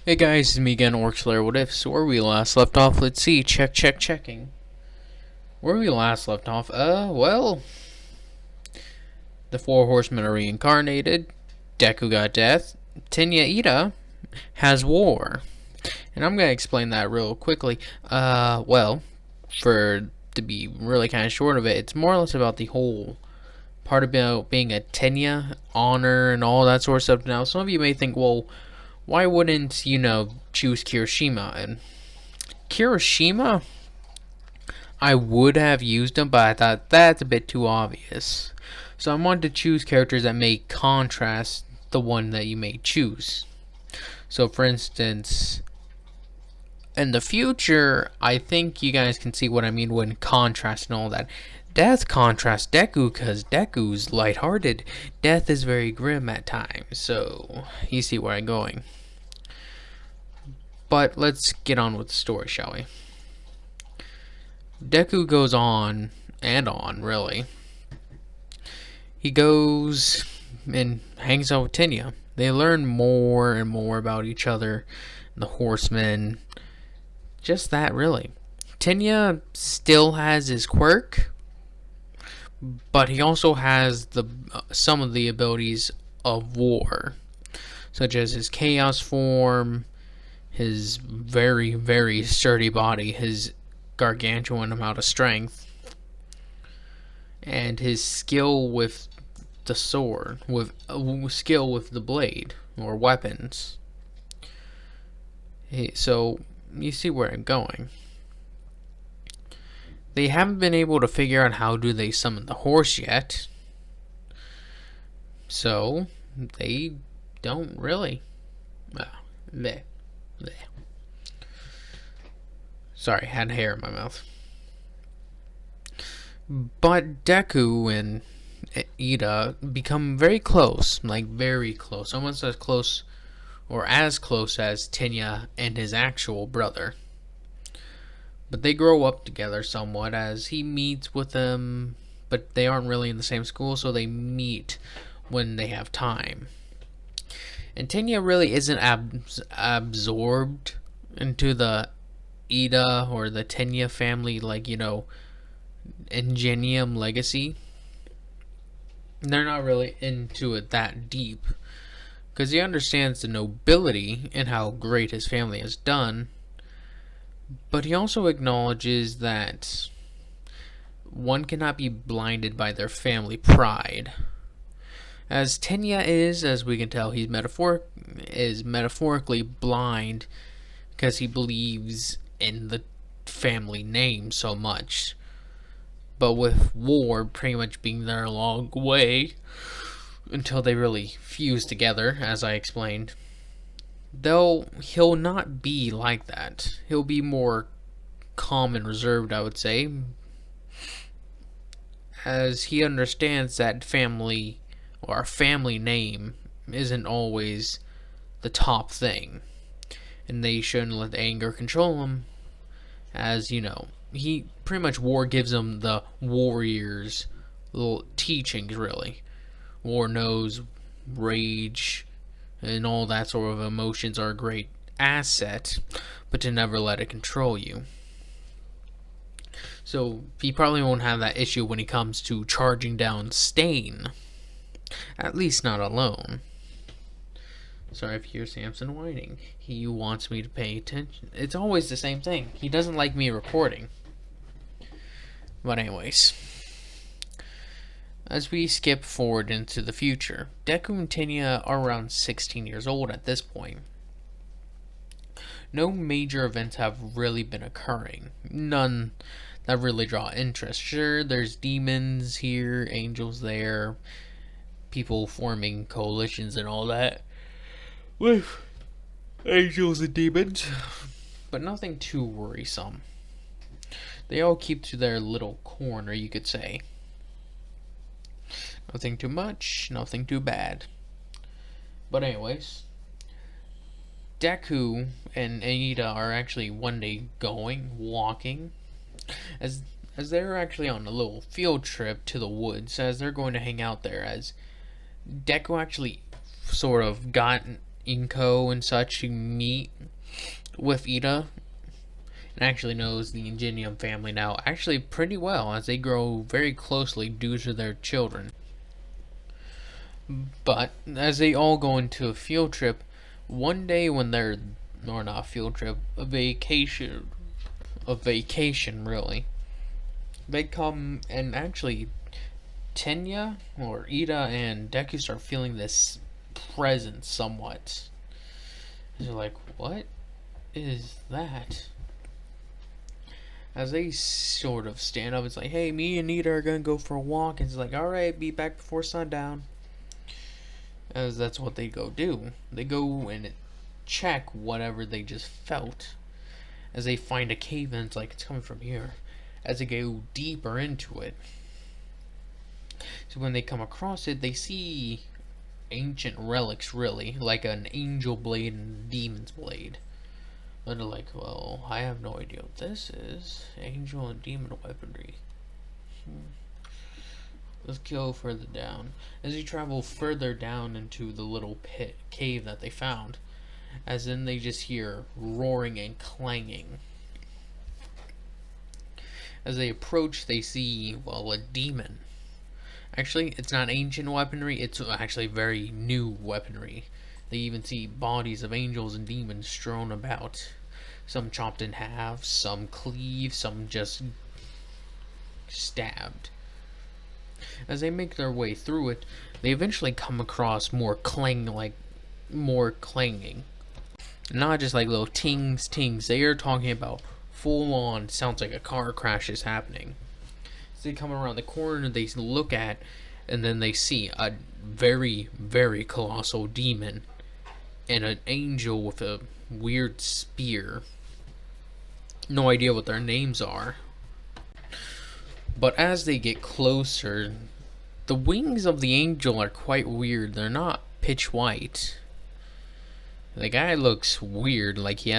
Hey guys, it's me again, Orc What If? So where we last left off, let's see. Checking. Where we last left off, well, the four horsemen are reincarnated. Deku got death. Tenya Ida has war. And I'm gonna explain that real quickly. Well, for to be really kind of short of it, it's more or less about the whole part about being a Tenya, honor, and all that sort of stuff. Now, some of you may think, well, why wouldn't, choose Kirishima? And Kirishima, I would have used him, but I thought that's a bit too obvious. So I wanted to choose characters that may contrast the one that you may choose. So for instance, in the future, I think you guys can see what I mean when contrast and all that. Death contrasts Deku because Deku's lighthearted. Death is very grim at times, so you see where I'm going. But let's get on with the story, shall we? Deku goes on and on, really. He goes and hangs out with Tenya. They learn more and more about each other, the horsemen. Just that, really. Tenya still has his quirk, but he also has some of the abilities of war, such as his chaos form, his very, very sturdy body, his gargantuan amount of strength, and his skill with the sword, with skill with the blade or weapons. So you see where I'm going. They haven't been able to figure out how do they summon the horse yet, so they don't really. Bleh. Sorry, had hair in my mouth. But Deku and Ida become very close, like very close, almost as close or as close as Tenya and his actual brother. But they grow up together somewhat as he meets with them, but they aren't really in the same school, so they meet when they have time. And Tenya really isn't absorbed into the Ida or the Tenya family, like, Ingenium legacy. They're not really into it that deep, because he understands the nobility and how great his family has done, but he also acknowledges that one cannot be blinded by their family pride. As Tenya is, as we can tell, he's metaphorically blind because he believes in the family name so much. But with war pretty much being there a long way until they really fuse together, as I explained, though he'll not be like that. He'll be more calm and reserved, I would say, as he understands that family or family name isn't always the top thing, and they shouldn't let anger control him, as he pretty much war gives him the warrior's little teachings, really. War knows rage and all that sort of emotions are a great asset, but to never let it control you. So he probably won't have that issue when he comes to charging down Stain. At least not alone. Sorry if you hear Samson whining. He wants me to pay attention. It's always the same thing. He doesn't like me recording. But anyways, as we skip forward into the future, Deku and Tenya are around 16 years old at this point. No major events have really been occurring. None that really draw interest. Sure, there's demons here, angels there, people forming coalitions and all that with angels and demons, but nothing too worrisome. They all keep to their little corner, you could say. Nothing too much, nothing too bad. But anyways, Deku and Ida are actually one day walking, as they're actually on a little field trip to the woods, as they're going to hang out there, as Deku actually sort of got Inko and such to meet with Ida, and actually knows the Ingenium family now actually pretty well as they grow very closely due to their children. But as they all go into a field trip, one day when they're, or not a field trip, a vacation really, they come and actually Tenya or Ida and Deku start feeling this presence somewhat. They're like, what is that? As they sort of stand up, it's like, hey, me and Ida are gonna go for a walk. And it's like, alright, be back before sundown. As that's what they go do. They go and check whatever they just felt. As they find a cave, and it's like, it's coming from here. As they go deeper into it. So when they come across it, they see ancient relics, really, like an angel blade and a demon's blade. And they're like, well, I have no idea what this is. Angel and demon weaponry. Let's go further down. As you travel further down into the little pit cave that they found, as then they just hear roaring and clanging. As they approach, they see, well, a demon. Actually, it's not ancient weaponry, it's actually very new weaponry. They even see bodies of angels and demons strewn about. Some chopped in half, some cleaved, some just stabbed. As they make their way through it, they eventually come across more clanging. Not just like little tings, tings. They are talking about full on, sounds like a car crash is happening. As they come around the corner, they look at, and then they see a very, very colossal demon and an angel with a weird spear. No idea what their names are. But as they get closer, the wings of the angel are quite weird. They're not pitch white. The guy looks weird, like he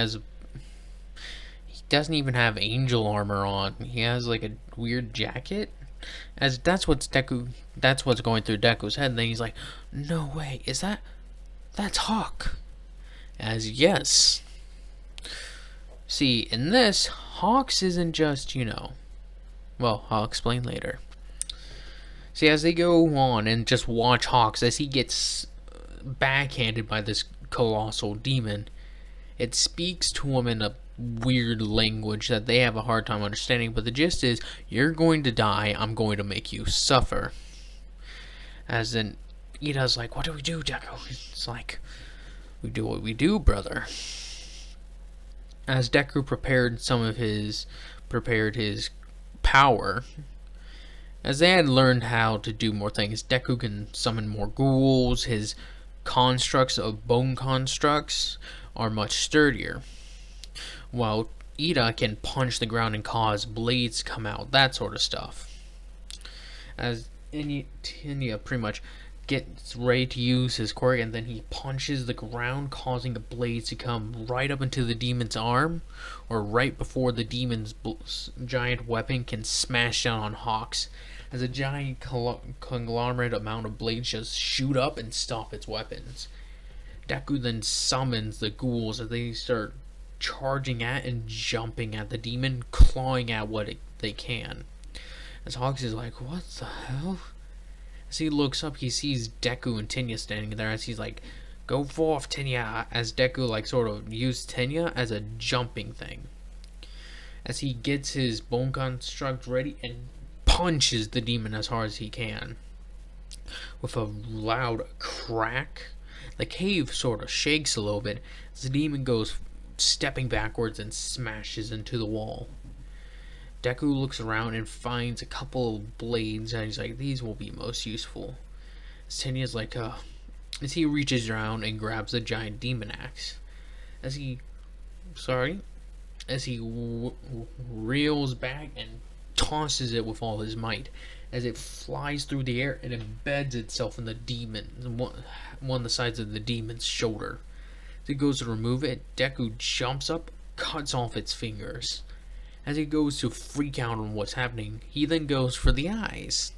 doesn't even have angel armor on. He has like a weird jacket. As that's what's going through Deku's head, and then he's like, no way, that's Hawk. As yes. See, in this, Hawks isn't just, well, I'll explain later. See, as they go on and just watch Hawks, as he gets backhanded by this colossal demon, it speaks to him in a weird language that they have a hard time understanding, but the gist is, you're going to die, I'm going to make you suffer. As in, Ida's like, what do we do, Deku? It's like, we do what we do, brother. As Deku prepared his power, as they had learned how to do more things, Deku can summon more ghouls. His constructs of bone constructs are much sturdier, while Ida can punch the ground and cause blades to come out, that sort of stuff. As Tenya pretty much gets ready to use his quirk, and then he punches the ground, causing a blade to come right up into the demon's arm, or right before the demon's giant weapon can smash down on Hawks, as a giant conglomerate amount of blades just shoot up and stop its weapons. Deku then summons the ghouls as they start charging at and jumping at the demon, clawing at what they can. As Hawks is like, what the hell? As he looks up, he sees Deku and Tenya standing there, as he's like, go forth, Tenya, as Deku sort of used Tenya as a jumping thing. As he gets his bone construct ready and punches the demon as hard as he can. With a loud crack, the cave sort of shakes a little bit as the demon goes stepping backwards and smashes into the wall. Deku looks around and finds a couple of blades, and he's like, these will be most useful. Tenya's like, as he reaches around and grabs the giant demon axe. As he reels back and tosses it with all his might. As it flies through the air and embeds itself in the demon, one of the sides of the demon's shoulder. As he goes to remove it, Deku jumps up, cuts off its fingers. As he goes to freak out on what's happening, he then goes for the eyes.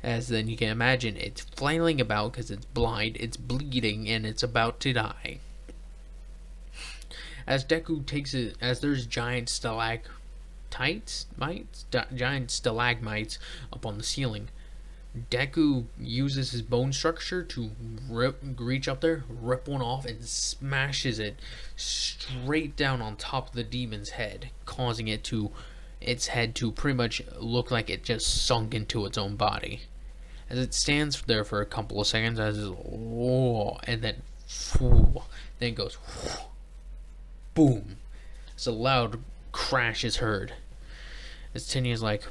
As then you can imagine, it's flailing about because it's blind, it's bleeding, and it's about to die. As Deku takes it, as there's giant giant stalagmites up on the ceiling, Deku uses his bone structure to reach up there, rip one off, and smashes it straight down on top of the demon's head, causing its head to pretty much look like it just sunk into its own body. As it stands there for a couple of seconds, and then it goes boom. It's a loud crash is heard. As Tinya's like,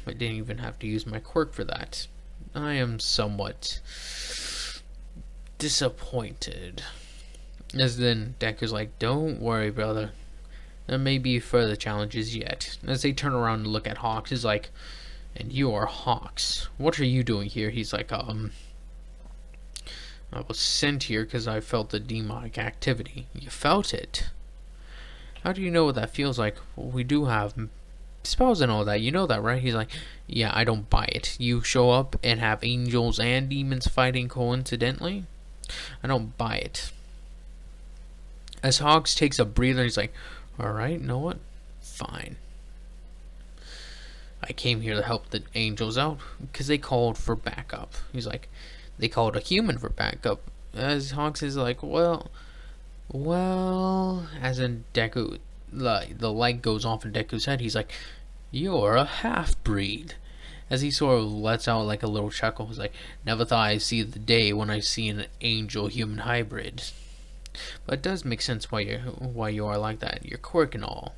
I didn't even have to use my quirk for that. I am somewhat disappointed. As then Deku's like, don't worry, brother. There may be further challenges yet. As they turn around and look at Hawks, he's like, and you are Hawks. What are you doing here? He's like, I was sent here because I felt the demonic activity. You felt it? How do you know what that feels like? Well, we do have spells and all that. You know that, right? He's like, yeah, I don't buy it. You show up and have angels and demons fighting coincidentally? I don't buy it. As Hawks takes a breather, he's like, alright, you know what? Fine. I came here to help the angels out because they called for backup. He's like, they called a human for backup. As Hawks is like, well, as in Deku, the light goes off in Deku's head. He's like, you're a half-breed. As he sort of lets out like a little chuckle. He's like, never thought I'd see the day when I see an angel-human hybrid. But it does make sense why you are like that. Your quirk and all.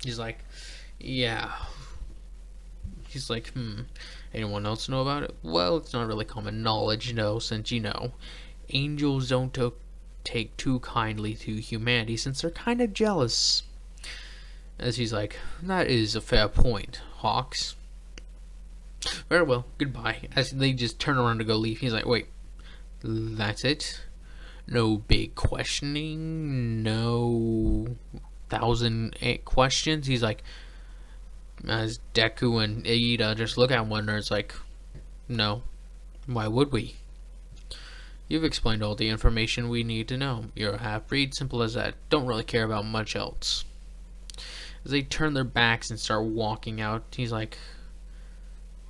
He's like, yeah. He's like, anyone else know about it? Well, it's not really common knowledge, since, angels don't take too kindly to humanity since they're kind of jealous. As he's like, that is a fair point, Hawks. Very well, goodbye. As they just turn around to go leave, he's like, wait, that's it? No big questioning? No 1,008 questions? He's like, as Deku and Iida just look at one another, it's like, no. Why would we? You've explained all the information we need to know. You're a half-breed, simple as that. Don't really care about much else. As they turn their backs and start walking out, he's like,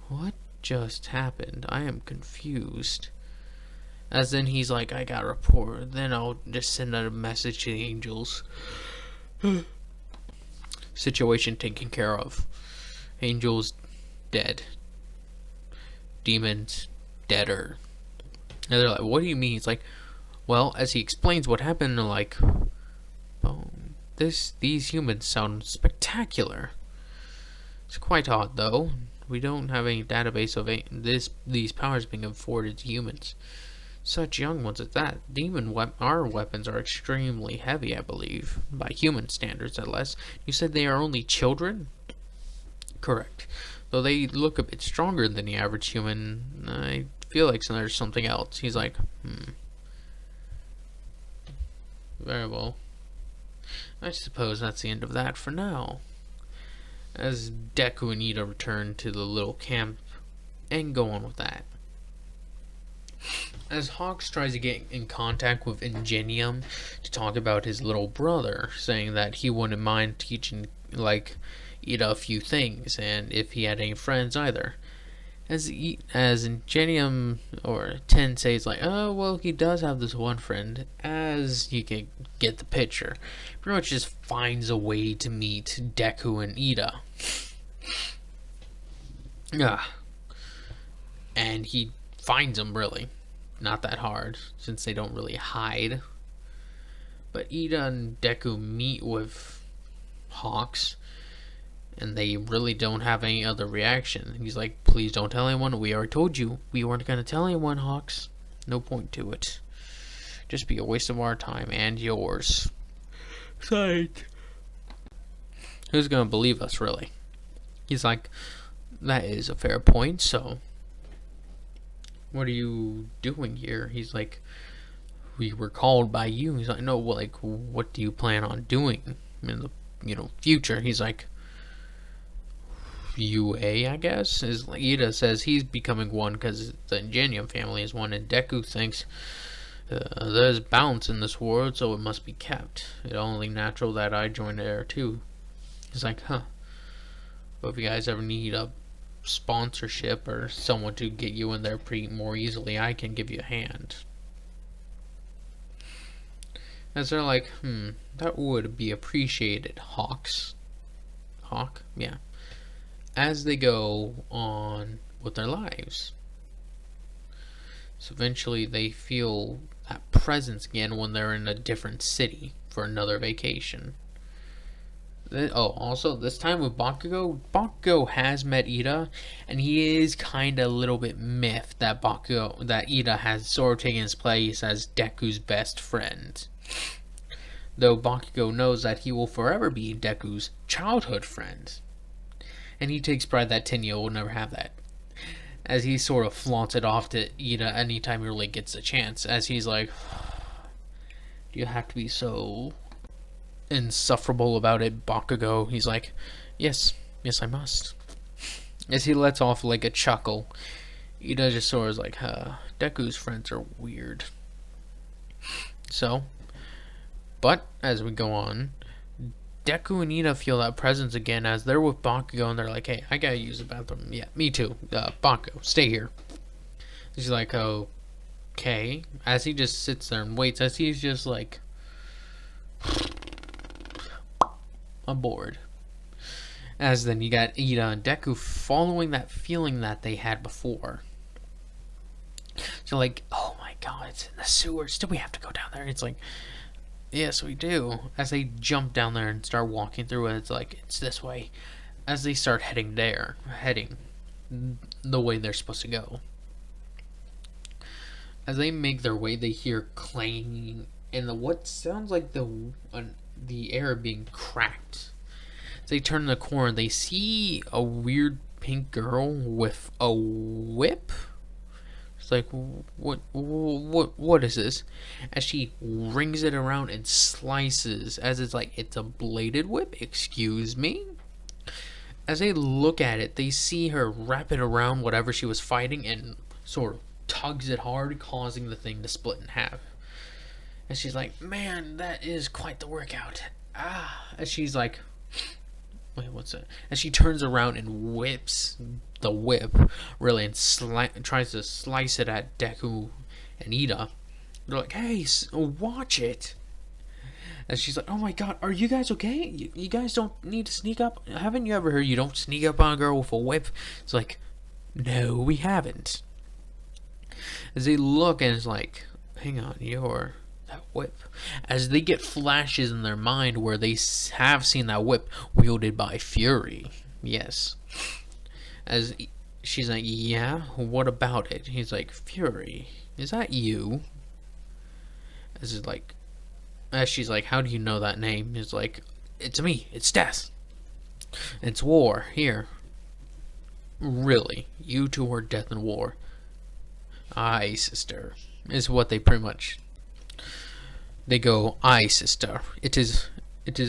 what just happened? I am confused. As then he's like, I got a report. Then I'll just send out a message to the angels. Situation taken care of. Angels dead. Demons deader. And they're like, what do you mean? He's like, well, as he explains what happened, they're like, oh, these humans sound spectacular. It's quite odd, though. We don't have any database of these powers being afforded to humans. Such young ones at that. Our weapons are extremely heavy, I believe. By human standards, at least. You said they are only children? Correct. Though they look a bit stronger than the average human, I feel like there's something else. He's like, very well. I suppose that's the end of that for now. As Deku and Iida return to the little camp and go on with that. As Hawks tries to get in contact with Ingenium to talk about his little brother, saying that he wouldn't mind teaching, Iida a few things, and if he had any friends either. As Ingenium or Tensei is like, oh, well, he does have this one friend, as you can get the picture. Pretty much just finds a way to meet Deku and Iida. And he finds them, really. Not that hard, since they don't really hide. But Iida and Deku meet with Hawks, and they really don't have any other reaction. He's like, please don't tell anyone. We already told you. We weren't going to tell anyone, Hawks. No point to it. Just be a waste of our time and yours. Sight. Who's going to believe us, really? He's like, that is a fair point, so what are you doing here? He's like, we were called by you. He's like, no, well, what do you plan on doing in the future? He's like, UA, I guess. Iida says he's becoming one because the Ingenium family is one, and Deku thinks There's balance in this world, so it must be kept. It's only natural that I join there too. He's like, huh. But if you guys ever need a sponsorship or someone to get you in there more easily, I can give you a hand. As they're like, that would be appreciated, Hawks. Hawk? Yeah. As they go on with their lives. So eventually they feel that presence again when they're in a different city for another vacation. Also, this time with Bakugo has met Ida, and he is kind of a little bit miffed that Ida has sort of taken his place as Deku's best friend. Though Bakugo knows that he will forever be Deku's childhood friend. And he takes pride that Tenya will never have that. As he sort of flaunts it off to Ida anytime he really gets a chance. As he's like, do you have to be so insufferable about it, Bakugo? He's like, yes I must. As he lets off like a chuckle, Ida just sort of is like, Deku's friends are weird. So, but as we go on, Deku and Ida feel that presence again as they're with Bakugo and they're like, hey, I gotta use the bathroom. Yeah, me too. Bakugo, stay here. He's like, okay. As he just sits there and waits, as he's just like, I'm bored. As then you got Ida and Deku following that feeling that they had before. So like, oh my god, it's in the sewers. Do we have to go down there? It's like, yes, we do. As they jump down there and start walking through it, it's like, it's this way. As they start heading the way they're supposed to go. As they make their way, they hear clanging and what sounds like the air being cracked. As they turn the corner, they see a weird pink girl with a whip. It's like, what is this? As she rings it around and slices, as it's like, it's a bladed whip, excuse me? As they look at it, they see her wrap it around whatever she was fighting and sort of tugs it hard, causing the thing to split in half. And she's like, man, that is quite the workout. As she's like, wait, what's that? And she turns around and whips the whip, really, and tries to slice it at Deku and Ida. They're like, hey, watch it. And she's like, oh my god, are you guys okay? You guys don't need to sneak up? Haven't you ever heard you don't sneak up on a girl with a whip? It's like, no, we haven't. As they look and it's like, hang on, that whip. As they get flashes in their mind where they have seen that whip wielded by Fury. Yes. As she's like, yeah, what about it? He's like, Fury, is that you? As she's like, how do you know that name? He's like, it's me, it's Death. It's war, here. Really, you two are Death and War. Aye, sister, is what they pretty much... They go, aye, sister, it is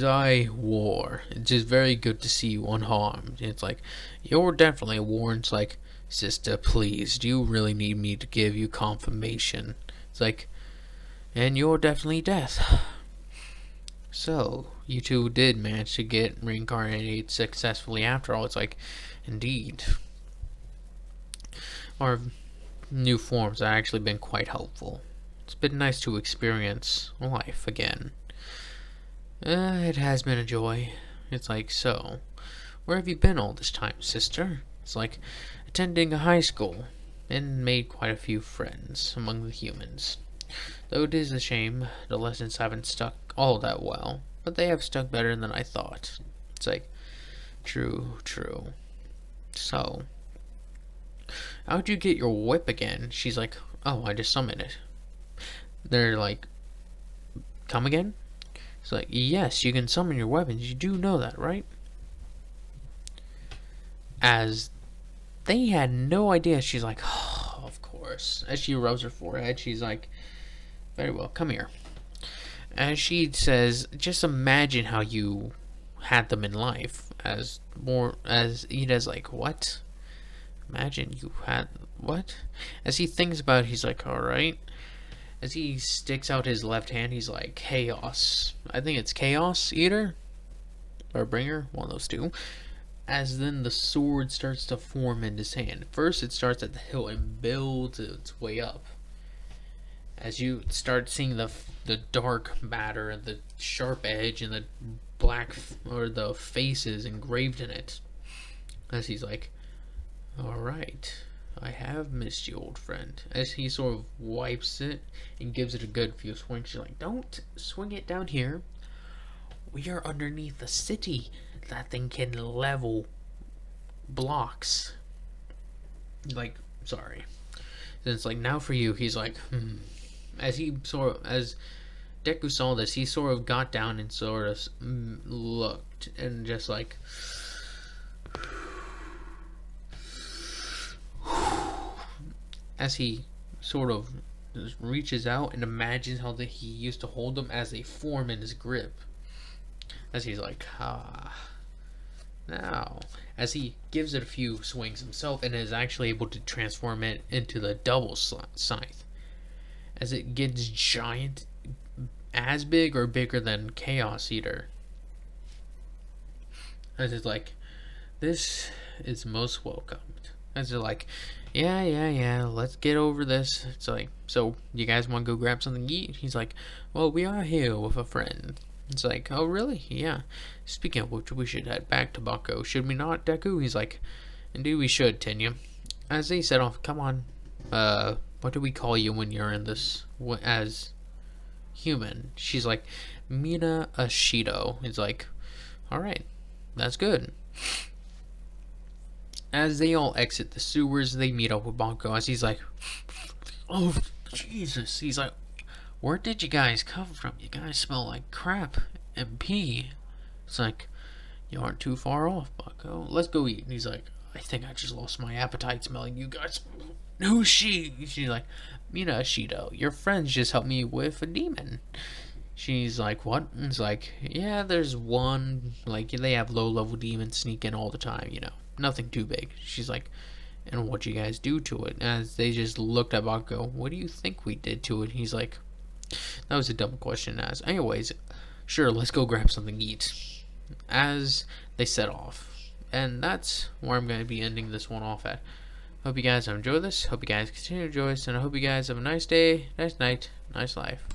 I, War. It is very good to see you unharmed. It's like, you're definitely a War. It's like, sister, please, do you really need me to give you confirmation? It's like, and you're definitely Death. So, you two did manage to get reincarnated successfully after all. It's like, indeed. Our new forms have actually been quite helpful. It's been nice to experience life again. It has been a joy. It's like, so, where have you been all this time, sister? It's like, attending a high school, and made quite a few friends among the humans. Though it is a shame, the lessons haven't stuck all that well, but they have stuck better than I thought. It's like, true. So, how'd you get your whip again? She's like, oh, I just summoned it. They're like, come again? It's like, yes, you can summon your weapons. You do know that, right? As they had no idea, she's like, oh, of course. As she rubs her forehead, she's like, very well, come here. As she says, just imagine how you had them in life. As Ida's like, what? Imagine you had what? As he thinks about it, he's like, alright. As he sticks out his left hand, he's like, Chaos. I think it's Chaos Eater? Or Bringer? One of those two. As then the sword starts to form in his hand. First, it starts at the hilt and builds its way up. As you start seeing the dark matter, the sharp edge, and the black or the faces engraved in it. As he's like, all right, I have missed you, old friend. As he sort of wipes it and gives it a good few swings, she's like, don't swing it down here. We are underneath the city. That thing can level blocks. Like, sorry. Then it's like, now for you. He's like, As Deku saw this, he sort of got down and sort of looked and just like, as he sort of reaches out and imagines how he used to hold them as they form in his grip. As he's like, now, as he gives it a few swings himself and is actually able to transform it into the double scythe. As it gets giant, as big or bigger than Chaos Eater. As it's like, this is most welcomed. As they're like, yeah, let's get over this. It's like, so you guys want to go grab something to eat? He's like, well, we are here with a friend. It's like, oh really? Yeah. Speaking of which, we should head back to Bako. Should we not, Deku? He's like, indeed we should, Tenya. As they set off, come on. What do we call you when you're in this as human? She's like, Mina Ashido. He's like, alright, that's good. As they all exit the sewers, they meet up with Bako. As he's like, oh Jesus. He's like, where did you guys come from? You guys smell like crap and pee. It's like, you aren't too far off, Bucko. Let's go eat. And he's like, I think I just lost my appetite smelling you guys. Who's she? She's like, Mina Ashido, your friends just helped me with a demon. She's like, what? And it's like, yeah, there's one. Like, they have low-level demons sneak in all the time, you know. Nothing too big. She's like, and what you guys do to it? As they just looked at Bucko, what do you think we did to it? He's like, that was a dumb question to ask. Anyways, sure, let's go grab something to eat. As they set off. And that's where I'm going to be ending this one off at. Hope you guys have enjoyed this. Hope you guys continue to enjoy this. And I hope you guys have a nice day, nice night, nice life.